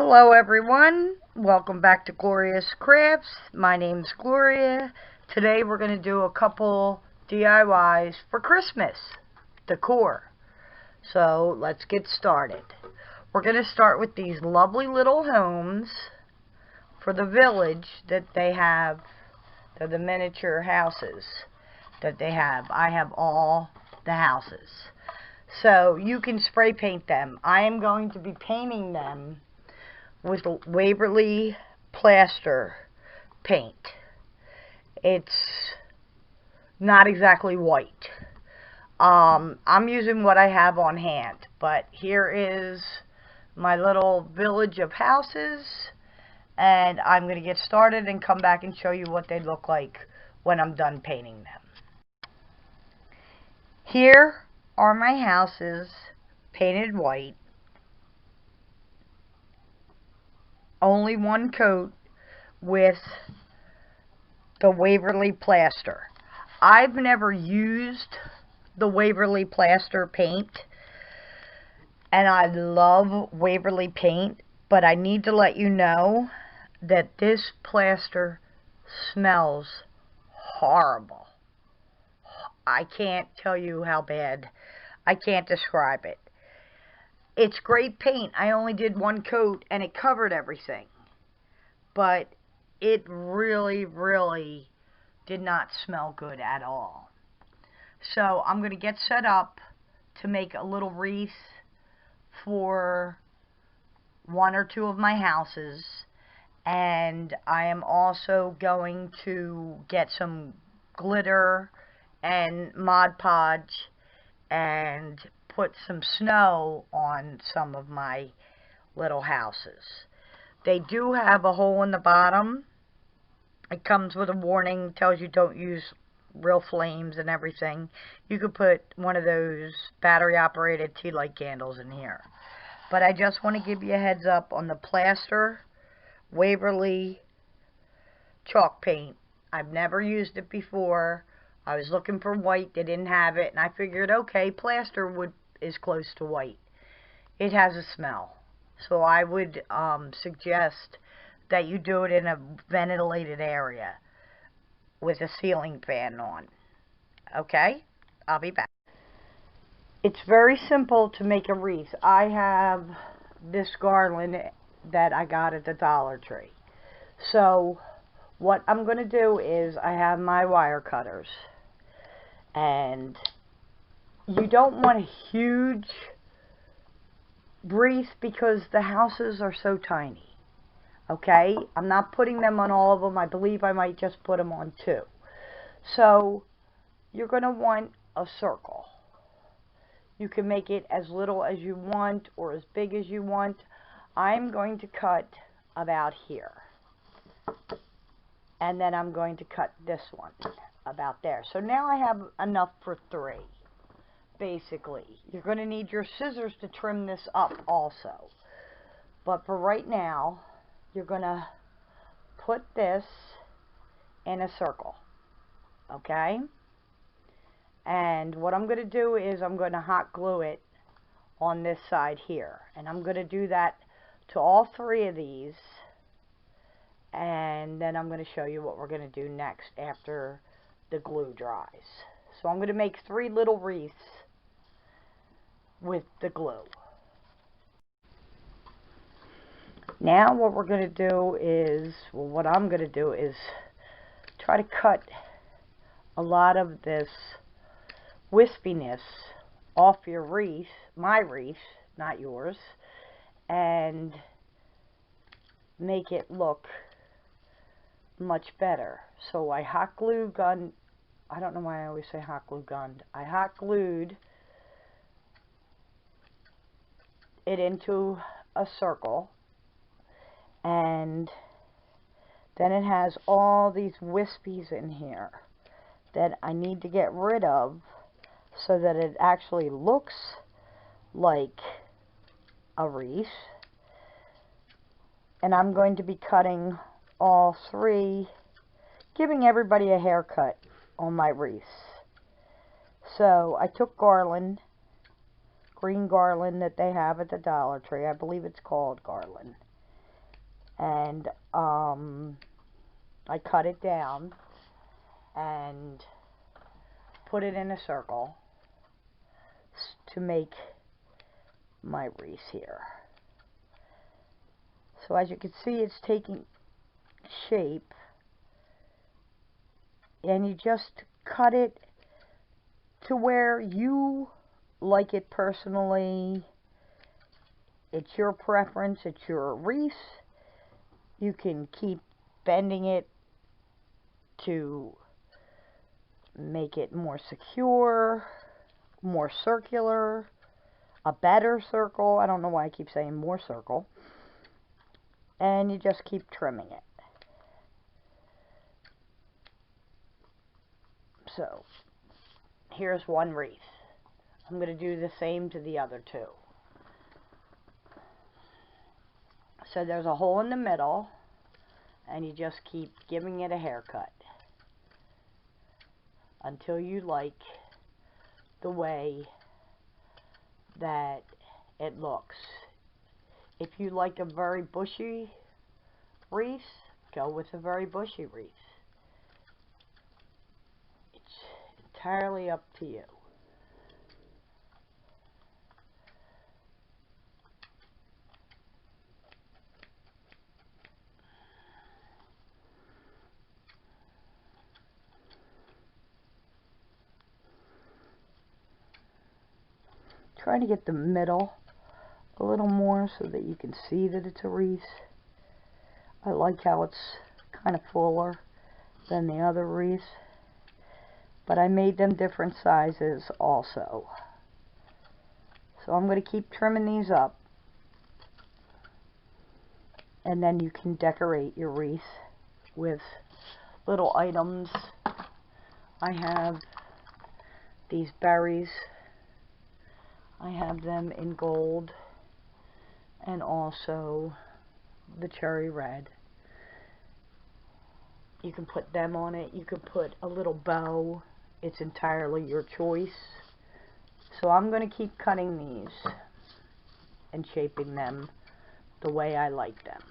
Hello everyone, welcome back to Glorious Crafts. My name's Gloria. Today we're going to do a couple DIYs for Christmas decor. So let's get started. We're going to start with these lovely little homes for the village that they have. They're the miniature houses that they have. I have all the houses. So you can spray paint them. I am going to be painting them with Waverly plaster paint. It's not exactly white. I'm using what I have on hand, but here is my little village of houses, and I'm going to get started and come back and show you what they look like when I'm done painting them. Here are my houses painted white. Only one coat with the Waverly plaster. I've never used the Waverly plaster paint, and I love Waverly paint, but I need to let you know that this plaster smells horrible. I can't tell you how bad. I can't describe it. It's great paint. I only did one coat and it covered everything. But it really, really did not smell good at all. So I'm going to get set up to make a little wreath for one or two of my houses. And I am also going to get some glitter and Mod Podge and put some snow on some of my little houses. They do have a hole in the bottom. It comes with a warning, tells you don't use real flames and everything. You could put one of those battery operated tea light candles in here. But I just want to give you a heads up on the plaster Waverly chalk paint. I've never used it before. I was looking for white, they didn't have it, and I figured, okay, plaster is close to white. It has a smell. So I would suggest that you do it in a ventilated area with a ceiling fan on. Okay? I'll be back. It's very simple to make a wreath. I have this garland that I got at the Dollar Tree. So what I'm going to do is I have my wire cutters. And you don't want a huge wreath because the houses are so tiny. Okay? I'm not putting them on all of them. I believe I might just put them on two. So you're going to want a circle. You can make it as little as you want or as big as you want. I'm going to cut about here. And then I'm going to cut this one about there. So now I have enough for three, basically. You're going to need your scissors to trim this up also. But for right now, you're going to put this in a circle. Okay? And what I'm going to do is I'm going to hot glue it on this side here. And I'm going to do that to all three of these. And then I'm going to show you what we're going to do next after the glue dries. So I'm going to make three little wreaths with the glue. Now what we're going to do is, well, what I'm going to do is try to cut a lot of this wispiness off your wreath, my wreath, not yours, and make it look much better. So I hot glue gun, I don't know why I always say hot glue gunned. I hot glued it into a circle, and then it has all these wispies in here that I need to get rid of so that it actually looks like a wreath. And I'm going to be cutting all three, giving everybody a haircut on my wreaths. So I took garland, green garland that they have at the Dollar Tree. I believe it's called garland. and I cut it down and put it in a circle to make my wreath here. So as you can see, it's taking shape, and you just cut it to where you like it personally. It's your preference, it's your wreath. You can keep bending it to make it more secure, more circular, a better circle. I don't know why I keep saying more circle. And you just keep trimming it. So, here's one wreath. I'm going to do the same to the other two. So there's a hole in the middle, and you just keep giving it a haircut until you like the way that it looks. If you like a very bushy wreath, go with a very bushy wreath. It's entirely up to you. Try to get the middle a little more so that you can see that it's a wreath. I like how it's kind of fuller than the other wreath, but I made them different sizes also. So I'm going to keep trimming these up, and then you can decorate your wreath with little items. I have these berries. I have them in gold and also the cherry red. You can put them on it. You can put a little bow. It's entirely your choice. So I'm going to keep cutting these and shaping them the way I like them.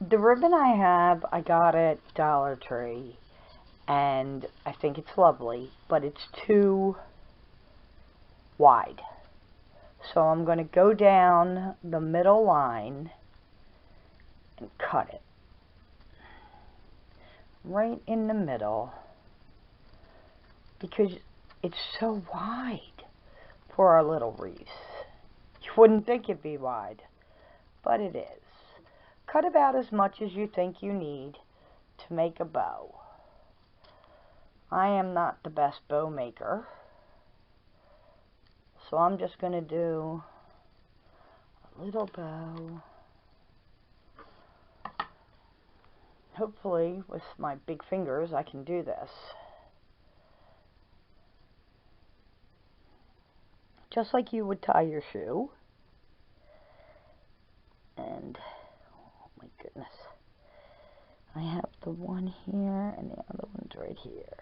The ribbon I got at Dollar Tree, and I think it's lovely, but it's too wide. So I'm going to go down the middle line and cut it right in the middle, because it's so wide for our little wreath. You wouldn't think it'd be wide, but it is. Cut about as much as you think you need to make a bow. I am not the best bow maker, so I'm just going to do a little bow. Hopefully, with my big fingers, I can do this. Just like you would tie your shoe. And, oh my goodness. I have the one here, and the other one's right here.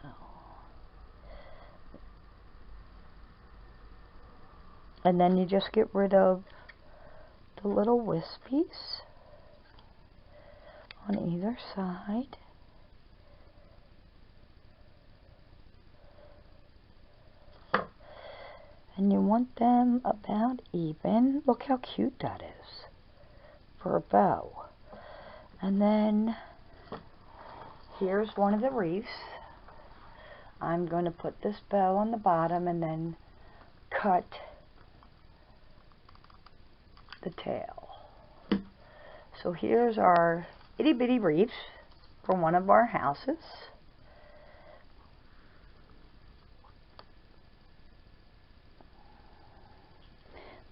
So. And then you just get rid of the little wispies on either side. And you want them about even. Look how cute that is for a bow. And then here's one of the wreaths. I'm going to put this bow on the bottom and then cut the tail. So here's our itty bitty wreath for one of our houses.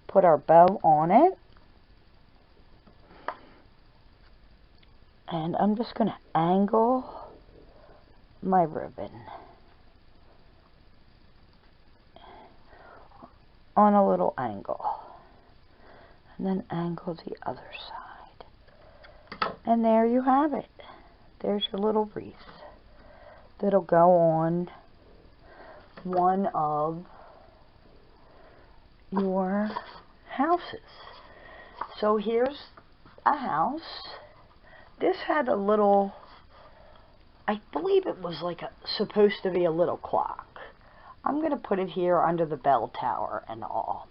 Put our bow on it. And I'm just going to angle my ribbon on a little angle. And then angle the other side. And there you have it. there's your little wreath that'll go on one of your houses. So here's a house. This had a little, I believe it was like supposed to be a little clock. I'm going to put it here under the bell tower and all.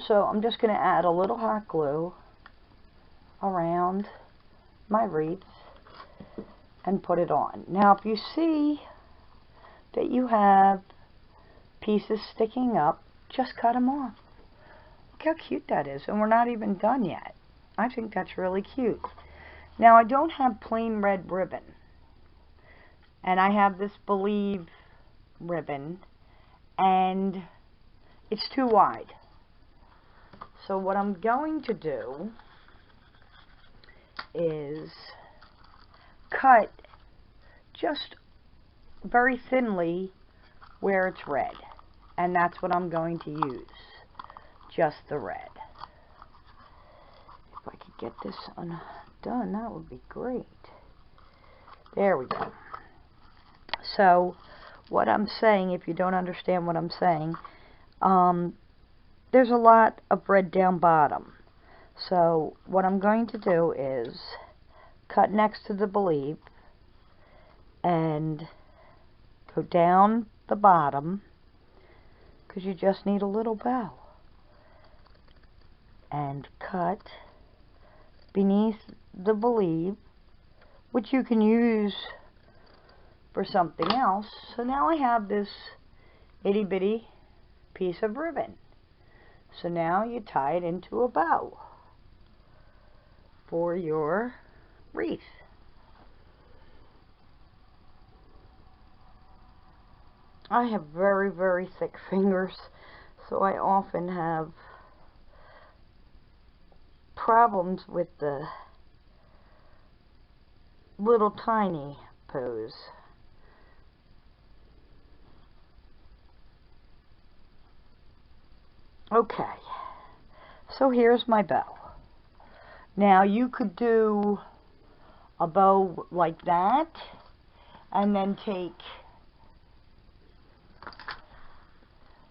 So I'm just going to add a little hot glue around my wreath and put it on. Now if you see that you have pieces sticking up, just cut them off. Look how cute that is, and we're not even done yet. I think that's really cute. Now I don't have plain red ribbon, and I have this Believe ribbon, and it's too wide. So what I'm going to do is cut just very thinly where it's red, and that's what I'm going to use, just the red. If I could get this undone, that would be great. There we go. So what I'm saying, if you don't understand what I'm saying, there's a lot of red down bottom. So what I'm going to do is cut next to the Believe and go down the bottom, because you just need a little bow, and cut beneath the Believe, which you can use for something else. So now I have this itty bitty piece of ribbon. So now you tie it into a bow for your wreath. I have very, very thick fingers, so I often have problems with the little tiny bows. Okay, so here's my bow. Now you could do a bow like that, and then take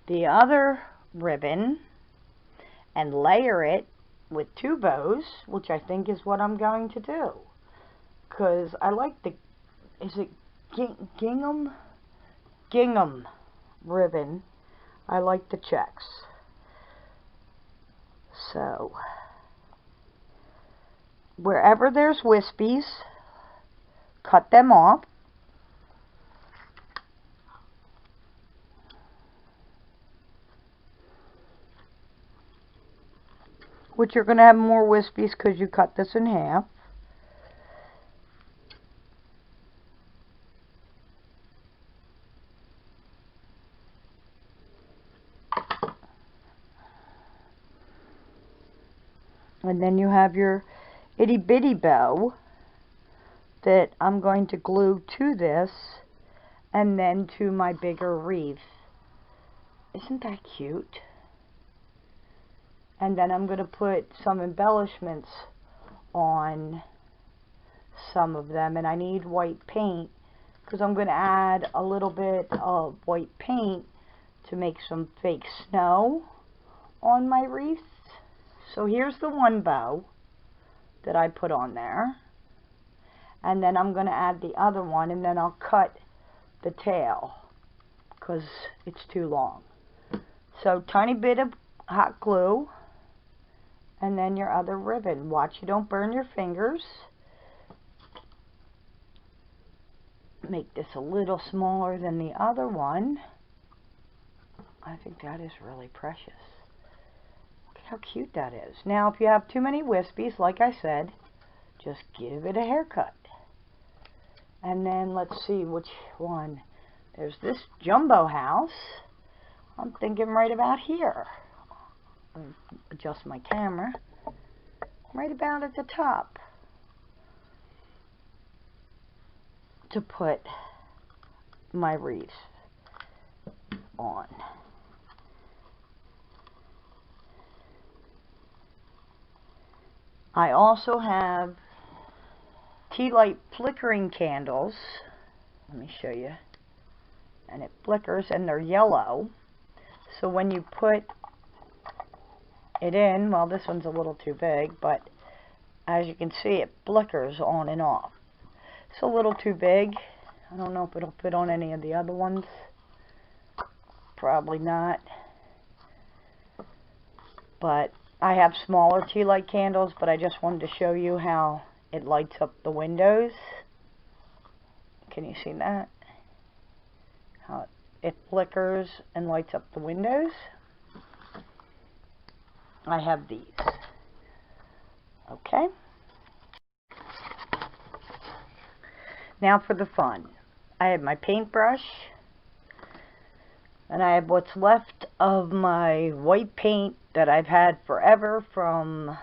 the other ribbon and layer it with two bows, which I think is what I'm going to do, because I like the, is it gingham ribbon. I like the checks. So wherever there's wispies, cut them off. Which you're going to have more wispies because you cut this in half. And then you have your itty bitty bow that I'm going to glue to this and then to my bigger wreath. Isn't that cute? And then I'm going to put some embellishments on some of them, and I need white paint because I'm going to add a little bit of white paint to make some fake snow on my wreath. So here's the one bow that I put on there, and then I'm going to add the other one, and then I'll cut the tail because it's too long. So tiny bit of hot glue, and then your other ribbon. Watch you don't burn your fingers. Make this a little smaller than the other one. I think that is really precious. Look how cute that is. Now if you have too many wispies, like I said, just give it a haircut. And then let's see which one. There's this jumbo house. I'm thinking right about here. Adjust my camera. Right about at the top to put my wreath on. I also have tea light flickering candles. Let me show you. And it flickers, and they're yellow. So when you put it in, well, this one's a little too big, but as you can see, it flickers on and off. It's a little too big. I don't know if it'll fit on any of the other ones. Probably not. But I have smaller tea light candles, but I just wanted to show you how it lights up the windows. Can you see that? How it flickers and lights up the windows. I have these. Okay. Now for the fun. I have my paintbrush, and I have what's left of my white paint that I've had forever from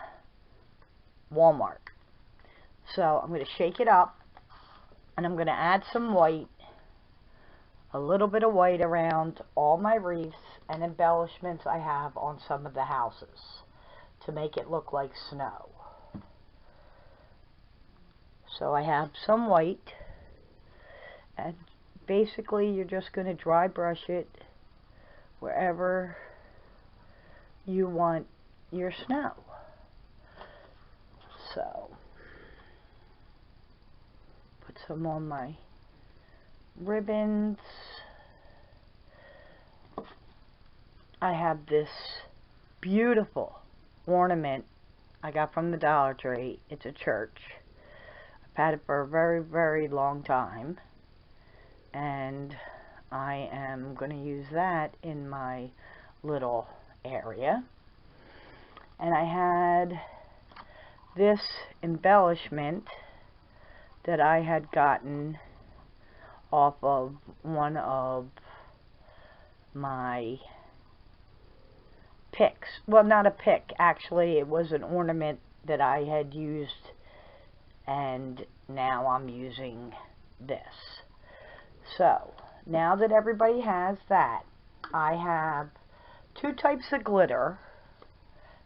Walmart. So I'm going to shake it up, and I'm going to add some white, a little bit of white around all my wreaths and embellishments I have on some of the houses to make it look like snow. So I have some white, and basically you're just going to dry brush it wherever you want your snow. So put some on my ribbons. I have this beautiful ornament I got from the Dollar Tree. It's a church. I've had it for a very, very long time, and I am going to use that in my little area. And I had this embellishment that I had gotten off of one of my picks. Well, not a pick, actually. It was an ornament that I had used, and now I'm using this. So now that everybody has that, I have two types of glitter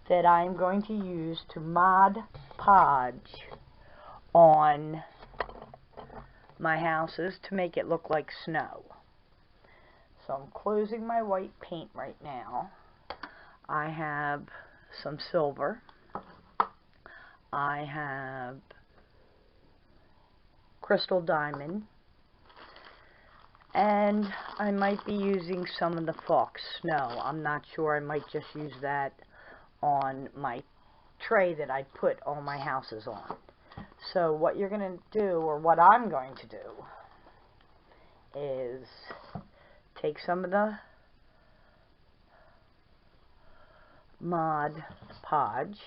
that I'm going to use to Mod Podge on my houses to make it look like snow. So I'm closing my white paint right now. I have some silver. I have crystal diamond. And I might be using some of the fox snow. I'm not sure. I might just use that on my tray that I put all my houses on. So what you're going to do, or what I'm going to do, is take some of the Mod Podge,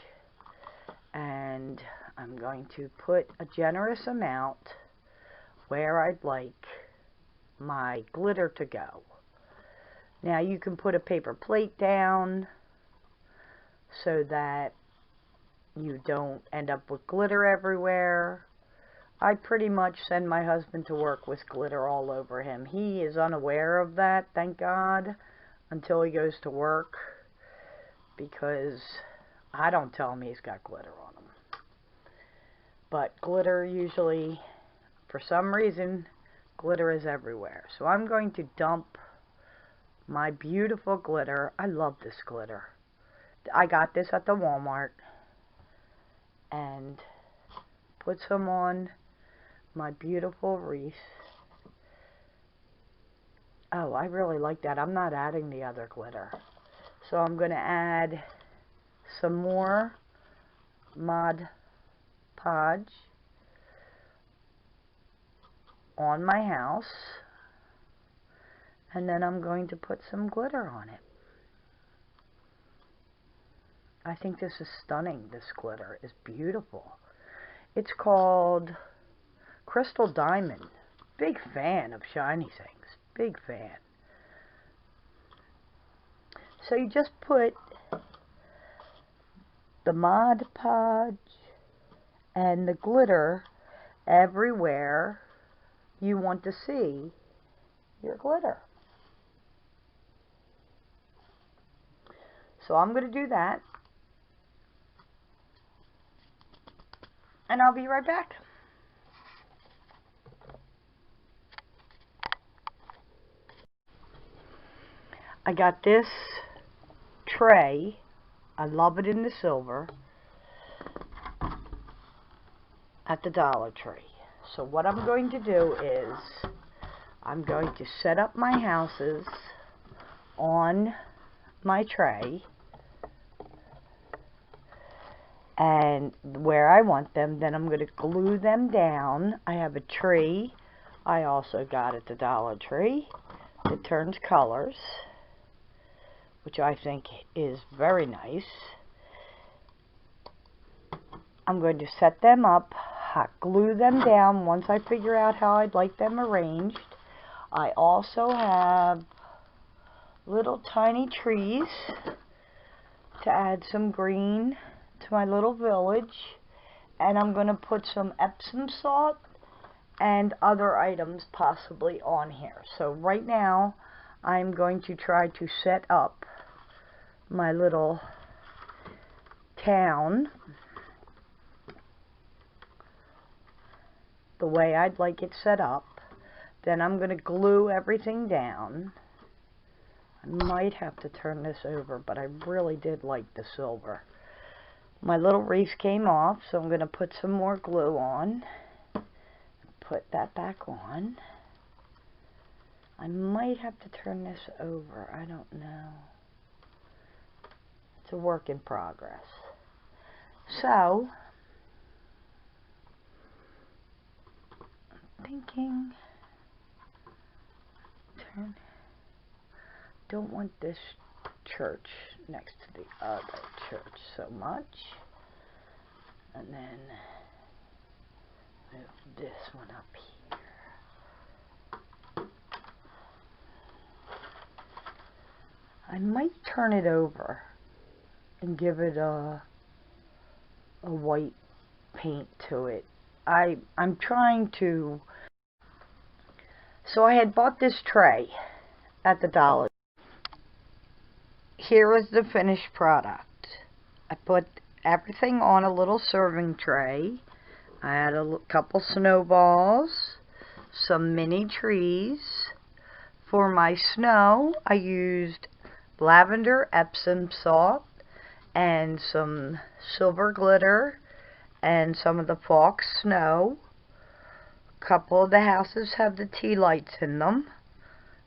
and I'm going to put a generous amount where I'd like my glitter to go. Now you can put a paper plate down so that you don't end up with glitter everywhere. I pretty much send my husband to work with glitter all over him. He is unaware of that, thank God, until he goes to work, because I don't tell him he's got glitter on him. But glitter usually, for some reason, glitter is everywhere. So I'm going to dump my beautiful glitter. I love this glitter. I got this at the Walmart, and put some on my beautiful wreath. Oh, I really like that. I'm not adding the other glitter. So I'm going to add some more Mod Podge on my house, and then I'm going to put some glitter on it. I think this is stunning. This glitter is beautiful. It's called Crystal Diamond. Big fan of shiny things. Big fan. So you just put the Mod Podge and the glitter everywhere you want to see your glitter. So I'm going to do that, and I'll be right back. I got this tray. I love it in the silver at the Dollar Tree. So what I'm going to do is I'm going to set up my houses on my tray and where I want them. Then I'm going to glue them down. I have a tree I also got at the Dollar Tree that turns colors, which I think is very nice. I'm going to set them up, hot glue them down once I figure out how I'd like them arranged. I also have little tiny trees to add some green to my little village, and I'm going to put some Epsom salt and other items possibly on here. So right now I'm going to try to set up my little town the way I'd like it set up. Then I'm going to glue everything down. I might have to turn this over, but I really did like the silver. My little wreath came off, so I'm going to put some more glue on. Put that back on. I might have to turn this over. I don't know. It's a work in progress. So, I'm thinking, don't want this church next to the other church so much. And then move this one up here. I might turn it over and give it a white paint to it. I'm trying to. So I had bought this tray at the Dollar. Here is the finished product. I put everything on a little serving tray. I had a couple snowballs, some mini trees. For my snow, I used lavender Epsom salt and some silver glitter and some of the Fox snow. A couple of the houses have the tea lights in them,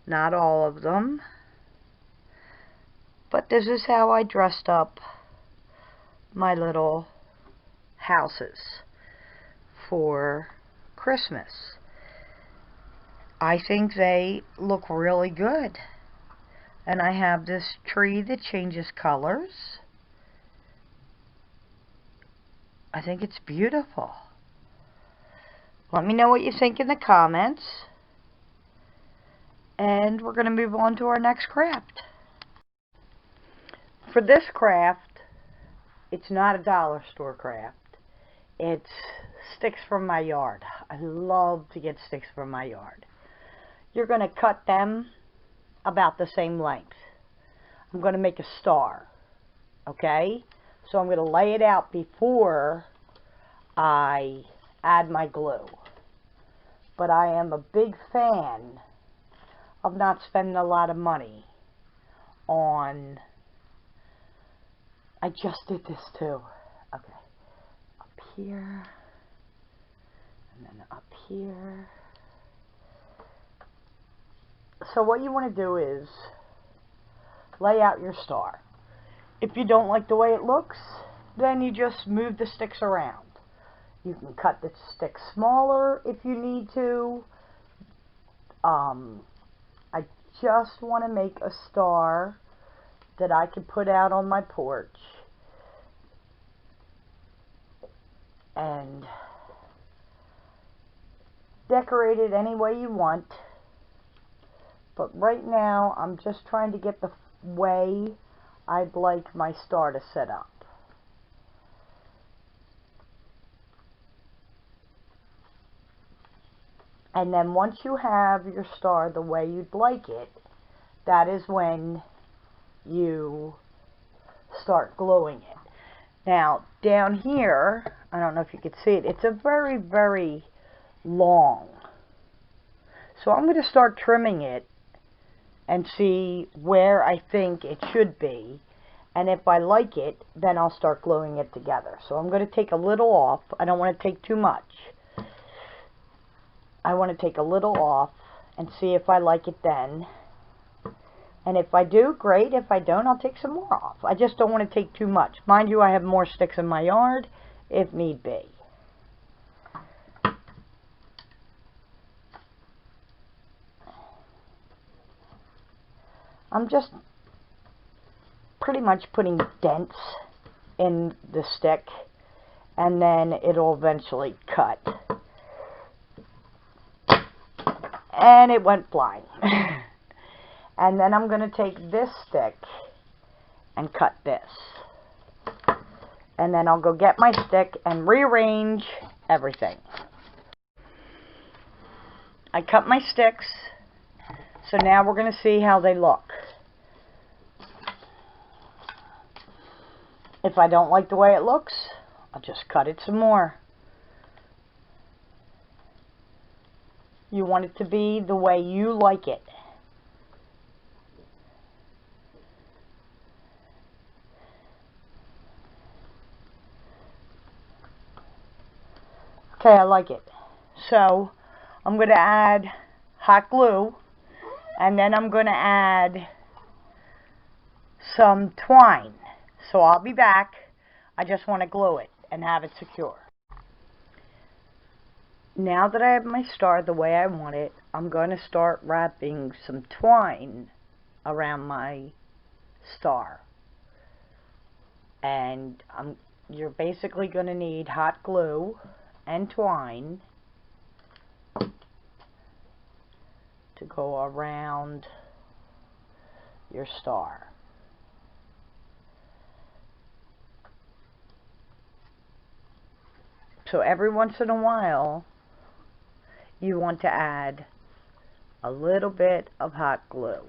not all of them. But this is how I dressed up my little houses for Christmas. I think they look really good. And I have this tree that changes colors. I think it's beautiful. Let me know what you think in the comments. And we're going to move on to our next craft. For this craft, it's not a dollar store craft. It's sticks from my yard. I love to get sticks from my yard. You're going to cut them about the same length. I'm going to make a star. Okay? So I'm going to lay it out before I add my glue. But I am a big fan of not spending a lot of money on. I just did this too. Okay. Up here. And then up here. So what you want to do is lay out your star. If you don't like the way it looks, then you just move the sticks around. You can cut the sticks smaller if you need to. I just want to make a star that I can put out on my porch and decorate it any way you want. But right now, I'm just trying to get the way I'd like my star to set up. And then once you have your star the way you'd like it, that is when you start gluing it. Now, down here, I don't know if you can see it, it's a very, very long. So I'm going to start trimming it and see where I think it should be. And if I like it, then I'll start gluing it together. So I'm going to take a little off. I don't want to take too much. I want to take a little off and see if I like it then. And if I do, great. If I don't, I'll take some more off. I just don't want to take too much. Mind you, I have more sticks in my yard if need be. I'm just pretty much putting dents in the stick, and then it'll eventually cut. And it went flying. And then I'm going to take this stick and cut this. And then I'll go get my stick and rearrange everything. I cut my sticks, so now we're going to see how they look. If I don't like the way it looks, I'll just cut it some more. You want it to be the way you like it. Okay, I like it. So, I'm going to add hot glue, and then I'm going to add some twine. So I'll be back. I just want to glue it and have it secure. Now that I have my star the way I want it, I'm going to start wrapping some twine around my star. And you're basically going to need hot glue and twine to go around your star. So every once in a while, you want to add a little bit of hot glue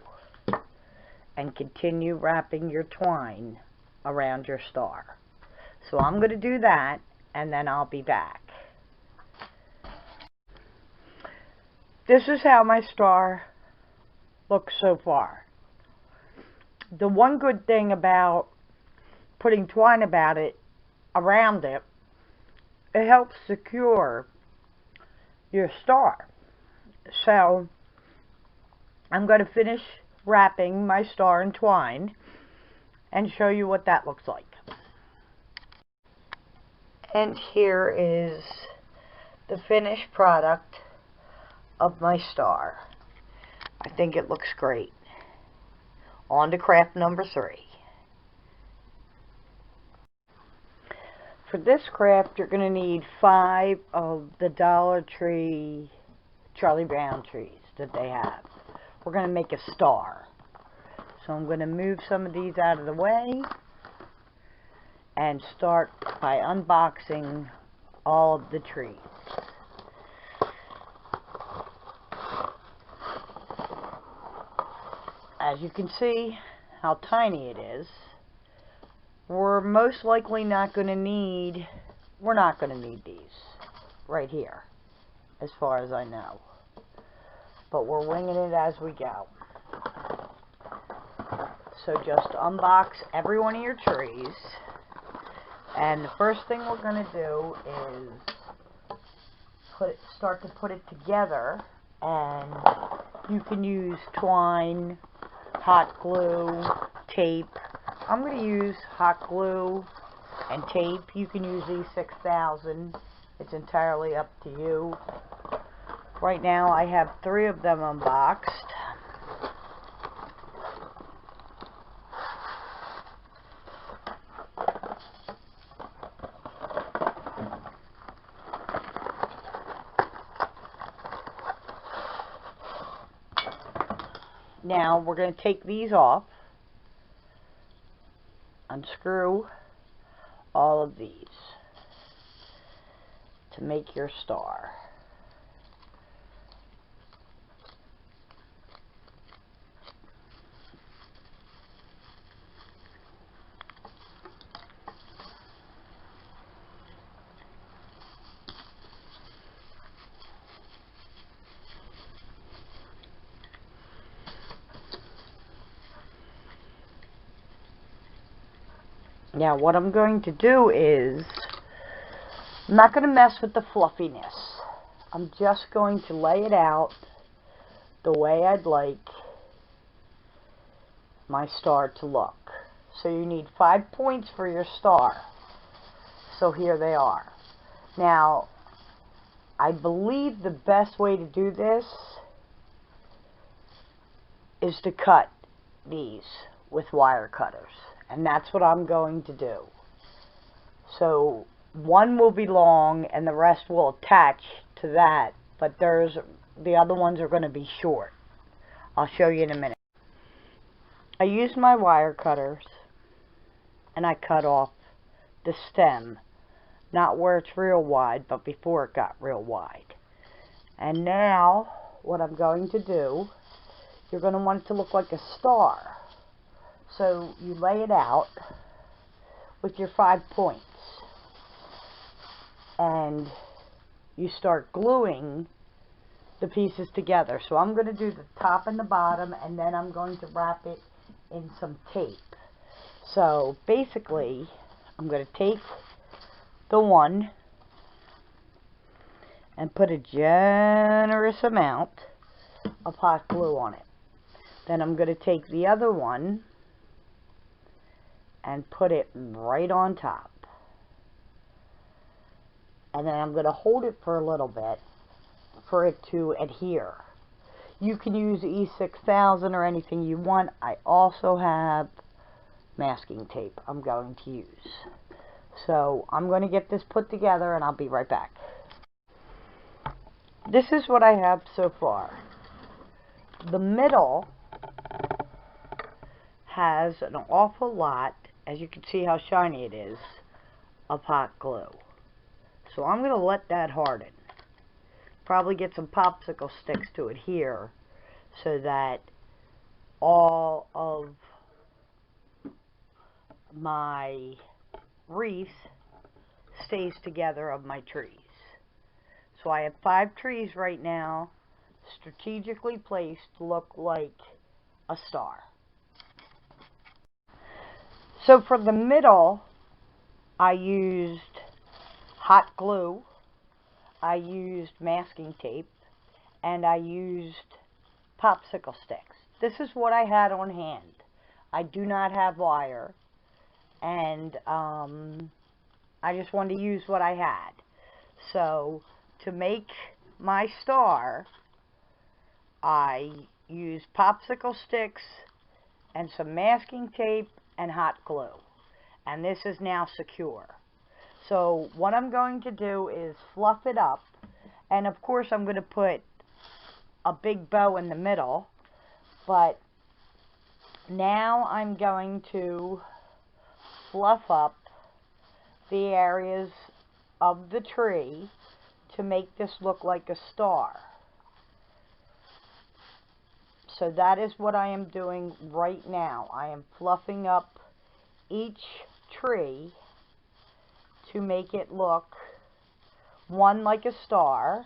and continue wrapping your twine around your star. So I'm going to do that, and then I'll be back. This is how my star looks so far. The one good thing about putting twine around it, it helps secure your star. So I'm going to finish wrapping my star in twine and show you what that looks like. And here is the finished product of my star. I think it looks great. On to craft number 3. For this craft, you're going to need 5 of the Dollar Tree Charlie Brown trees that they have. We're going to make a star. So I'm going to move some of these out of the way and start by unboxing all of the trees. As you can see how tiny it is, we're most likely not going to need, these right here, as far as I know. But we're winging it as we go. So just unbox every one of your trees. And the first thing we're going to do is start to put it together. And you can use twine, hot glue, tape. I'm going to use hot glue and tape. You can use E6000. It's entirely up to you. Right now I have 3 of them unboxed. Now we're going to take these off. Unscrew all of these to make your star. Now what I'm going to do is, I'm not going to mess with the fluffiness. I'm just going to lay it out the way I'd like my star to look. So you need 5 points for your star. So here they are. Now, I believe the best way to do this is to cut these with wire cutters. And that's what I'm going to do. So one will be long and the rest will attach to that, but the other ones are going to be short. I'll show you in a minute. I used my wire cutters and I cut off the stem, not where it's real wide, but before it got real wide. And now what I'm going to do, you're going to want it to look like a star. So you lay it out with your 5 points and you start gluing the pieces together. So I'm going to do the top and the bottom, and then I'm going to wrap it in some tape. So basically I'm going to take the one and put a generous amount of hot glue on it. Then I'm going to take the other one and put it right on top. And then I'm going to hold it for a little bit for it to adhere. You can use E6000 or anything you want. I also have masking tape I'm going to use. So I'm going to get this put together and I'll be right back. This is what I have so far. The middle has an awful lot, as you can see how shiny it is, of hot glue. So I'm going to let that harden. Probably get some popsicle sticks to adhere so that all of my wreath stays together of my trees. So I have 5 trees right now strategically placed to look like a star. So for the middle, I used hot glue, I used masking tape, and I used popsicle sticks. This is what I had on hand. I do not have wire, and I just wanted to use what I had. So to make my star, I used popsicle sticks and some masking tape and hot glue. And this is now secure. So what I'm going to do is fluff it up. And of course I'm going to put a big bow in the middle. But now I'm going to fluff up the areas of the tree to make this look like a star. So that is what I am doing right now. I am fluffing up each tree to make it look, one, like a star,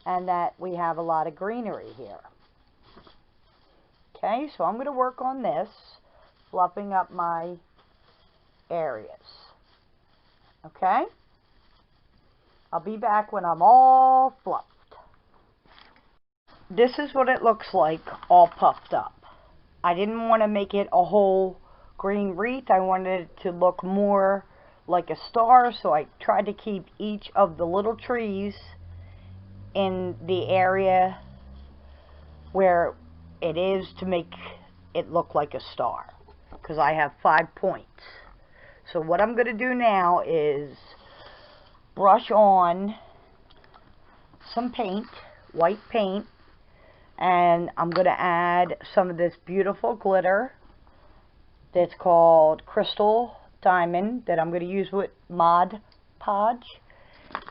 and that we have a lot of greenery here. Okay, so I'm going to work on this, fluffing up my areas. Okay? I'll be back when I'm all fluffed. This is what it looks like all puffed up. I didn't want to make it a whole green wreath. I wanted it to look more like a star, so I tried to keep each of the little trees in the area where it is to make it look like a star, because I have 5 points. So what I'm going to do now is brush on some paint, white paint, and I'm going to add some of this beautiful glitter that's called Crystal Diamond that I'm going to use with Mod Podge.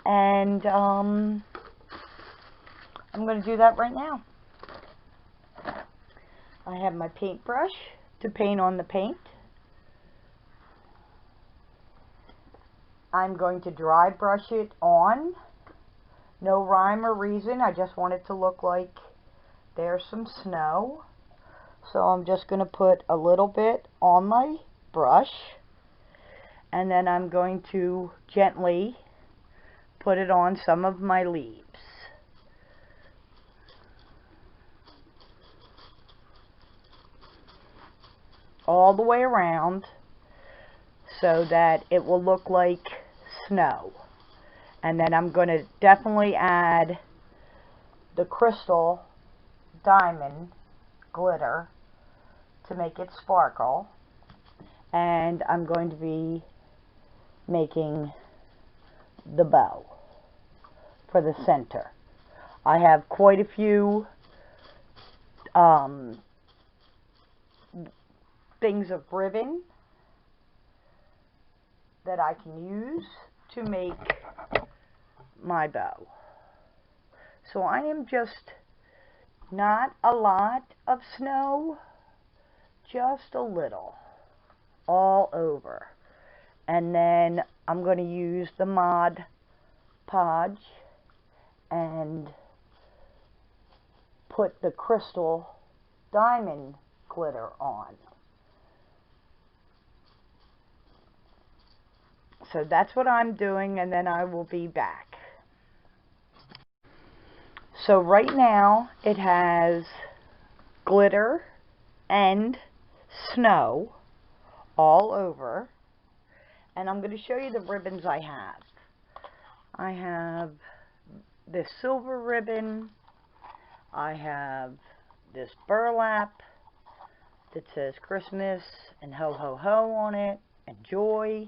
And I'm going to do that right now. I have my paintbrush to paint on the paint. I'm going to dry brush it on. No rhyme or reason. I just want it to look like there's some snow. So I'm just going to put a little bit on my brush. And then I'm going to gently put it on some of my leaves. All the way around so that it will look like snow. And then I'm going to definitely add the crystal diamond glitter to make it sparkle. And I'm going to be making the bow for the center. I have quite a few things of ribbon that I can use to make my bow. So I am just not a lot of snow, just a little all over. And then I'm going to use the Mod Podge and put the crystal diamond glitter on. So that's what I'm doing, and then I will be back. So right now it has glitter and snow all over. And I'm going to show you the ribbons I have. I have this silver ribbon. I have this burlap that says Christmas and ho ho ho on it and joy.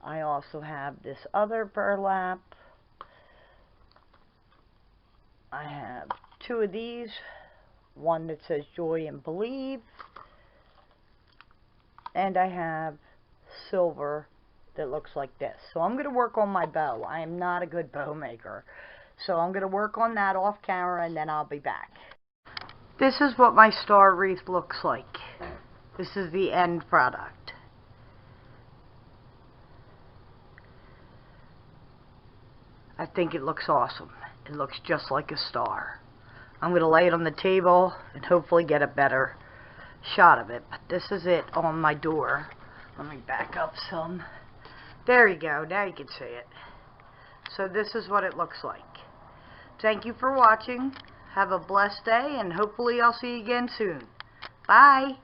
I also have this other burlap. I have two of these. One that says joy and believe. And I have silver that looks like this. So I'm going to work on my bow. I am not a good bow maker. So I'm going to work on that off camera and then I'll be back. This is what my star wreath looks like. This is the end product. I think it looks awesome. It looks just like a star. I'm going to lay it on the table and hopefully get a better shot of it. But this is it on my door. Let me back up some. There you go. Now you can see it. So this is what it looks like. Thank you for watching. Have a blessed day and hopefully I'll see you again soon. Bye.